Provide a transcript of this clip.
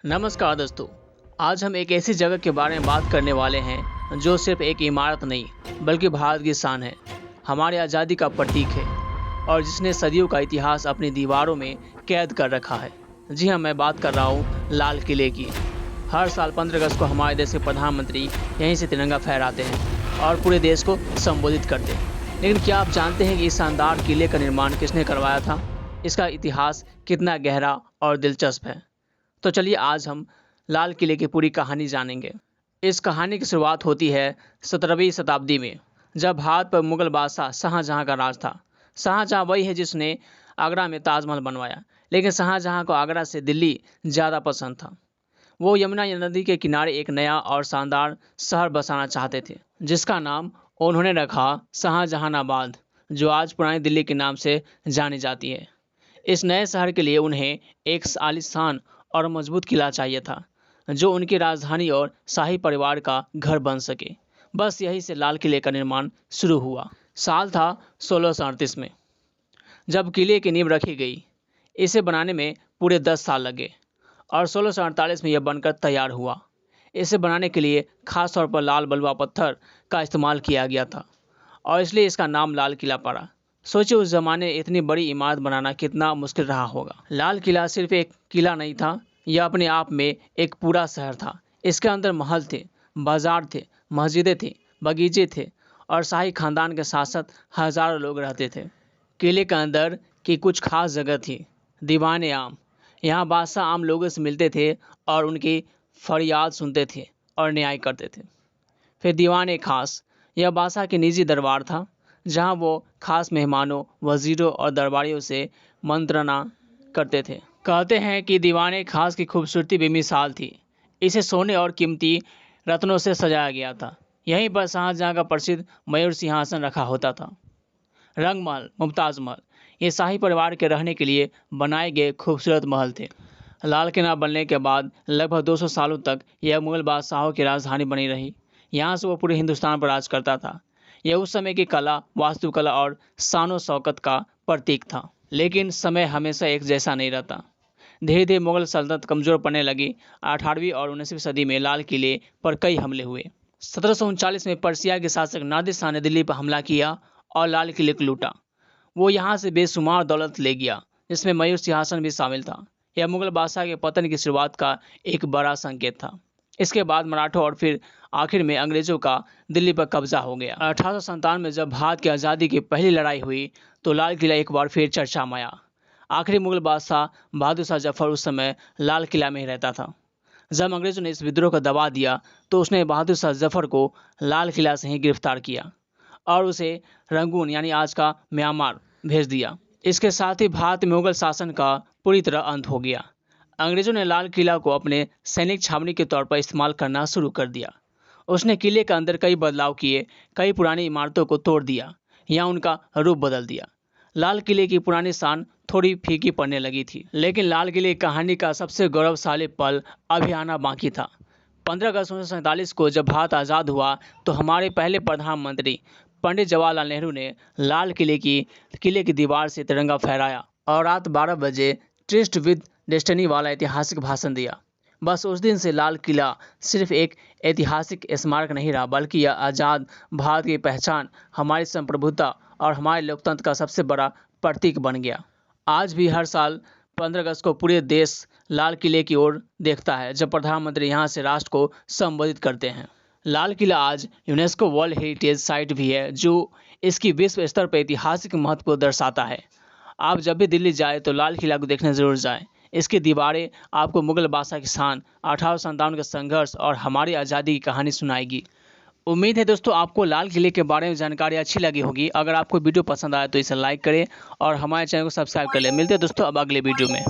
नमस्कार दोस्तों। आज हम एक ऐसी जगह के बारे में बात करने वाले हैं जो सिर्फ एक इमारत नहीं बल्कि भारत की शान है, हमारी आज़ादी का प्रतीक है और जिसने सदियों का इतिहास अपनी दीवारों में कैद कर रखा है। जी हाँ, मैं बात कर रहा हूँ लाल किले की। हर साल 15 अगस्त को हमारे देश के प्रधानमंत्री यहीं से तिरंगा फहराते हैं और पूरे देश को संबोधित करते हैं। लेकिन क्या आप जानते हैं कि इस शानदार किले का निर्माण किसने करवाया था? इसका इतिहास कितना गहरा और दिलचस्प है। तो चलिए आज हम लाल किले की पूरी कहानी जानेंगे। इस कहानी की शुरुआत होती है 17वीं शताब्दी में, जब भारत पर मुगल बादशाह शाहजहां का राज था। शाहजहां वही है जिसने आगरा में ताजमहल बनवाया, लेकिन शाहजहां को आगरा से दिल्ली ज़्यादा पसंद था। वो यमुना नदी के किनारे एक नया और शानदार शहर बसाना चाहते थे, जिसका नाम उन्होंने रखा शाहजहानाबाद, जो आज पुरानी दिल्ली के नाम से जानी जाती है। इस नए शहर के लिए उन्हें एक आलीशान और मजबूत किला चाहिए था, जो उनकी राजधानी और शाही परिवार का घर बन सके। बस यही से लाल किले का निर्माण शुरू हुआ। साल था 1638 में, जब किले की नींव रखी गई। इसे बनाने में पूरे 10 साल लगे और 1648 में यह बनकर तैयार हुआ। इसे बनाने के लिए खास तौर पर लाल बलुआ पत्थर का इस्तेमाल किया गया था और इसलिए इसका नाम लाल किला पड़ा। सोचिए उस जमाने इतनी बड़ी इमारत बनाना कितना मुश्किल रहा होगा। लाल किला सिर्फ एक किला नहीं था, यह अपने आप में एक पूरा शहर था। इसके अंदर महल थे, बाजार थे, मस्जिदें थी, बगीचे थे और शाही खानदान के साथ साथ हजारों लोग रहते थे। किले के अंदर की कुछ खास जगह थी दीवाने आम। यहाँ बादशाह आम लोगों से मिलते थे और उनकी फरियाद सुनते थे और न्याय करते थे। फिर दीवाने खास, यह बादशाह की निजी दरबार था, जहाँ वो खास मेहमानों, वजीरों और दरबारियों से मंत्रणा करते थे। कहते हैं कि दीवाने खास की खूबसूरती बेमिसाल थी। इसे सोने और कीमती रत्नों से सजाया गया था। यहीं पर शाहजहां का प्रसिद्ध मयूर सिंहासन रखा होता था। रंगमहल, मुमताज महल, ये शाही परिवार के रहने के लिए बनाए गए खूबसूरत महल थे। लाल किला बनने के बाद लगभग 200 सालों तक यह मुगल बादशाहों की राजधानी बनी रही। यहाँ से वो पूरे हिंदुस्तान पर राज करता था। यह उस समय की कला, वास्तुकला और शानो शौकत का प्रतीक था। लेकिन समय हमेशा एक जैसा नहीं रहता। धीरे धीरे मुगल सल्तनत कमजोर पड़ने लगी। 18वीं और 19वीं सदी में लाल किले पर कई हमले हुए। 1739 में पर्सिया के शासक नादिर शाह ने दिल्ली पर हमला किया और लाल किले को लूटा। वो यहाँ से बेशुमार दौलत ले गया, जिसमें मयूर सिंहासन भी शामिल था। यह मुगल बादशाह के पतन की शुरुआत का एक बड़ा संकेत था। इसके बाद मराठों और फिर आखिर में अंग्रेजों का दिल्ली पर कब्जा हो गया। 1857 में जब भारत की आज़ादी की पहली लड़ाई हुई तो लाल किला एक बार फिर चर्चा में आया। आखिरी मुगल बादशाह बहादुर शाह जफर उस समय लाल किला में ही रहता था। जब अंग्रेजों ने इस विद्रोह को दबा दिया तो उसने बहादुर शाह जफर को लाल किला से ही गिरफ्तार किया और उसे रंगून यानी आज का म्यांमार भेज दिया। इसके साथ ही भारत में मुगल शासन का पूरी तरह अंत हो गया। अंग्रेजों ने लाल किला को अपने सैनिक छावनी के तौर पर इस्तेमाल करना शुरू कर दिया। उसने किले के अंदर कई बदलाव किए, कई पुरानी इमारतों को तोड़ दिया या उनका रूप बदल दिया। लाल किले की पुरानी शान थोड़ी फीकी पड़ने लगी थी, लेकिन लाल किले की कहानी का सबसे गौरवशाली पल अभी आना बाकी था। 15 अगस्त 1947 को जब भारत आज़ाद हुआ तो हमारे पहले प्रधानमंत्री पंडित जवाहरलाल नेहरू ने लाल किले की दीवार से तिरंगा फहराया और रात 12 बजे ट्रिस्ट विद डेस्टिनी वाला ऐतिहासिक भाषण दिया। बस उस दिन से लाल किला सिर्फ एक ऐतिहासिक स्मारक नहीं रहा, बल्कि यह आज़ाद भारत की पहचान, हमारी संप्रभुता और हमारे लोकतंत्र का सबसे बड़ा प्रतीक बन गया। आज भी हर साल 15 अगस्त को पूरे देश लाल किले की ओर देखता है, जब प्रधानमंत्री यहाँ से राष्ट्र को संबोधित करते हैं। लाल किला आज यूनेस्को वर्ल्ड हेरिटेज साइट भी है, जो इसकी विश्व स्तर पर ऐतिहासिक महत्व को दर्शाता है। आप जब भी दिल्ली जाए तो लाल किला को देखने जरूर जाएं। इसकी दीवारें आपको मुगल बादशाह की शान, 1857 के संघर्ष और हमारी आज़ादी की कहानी सुनाएगी। उम्मीद है दोस्तों आपको लाल किले के बारे में जानकारी अच्छी लगी होगी। अगर आपको वीडियो पसंद आया तो इसे लाइक करें और हमारे चैनल को सब्सक्राइब कर लें। मिलते हैं दोस्तों अब अगले वीडियो में।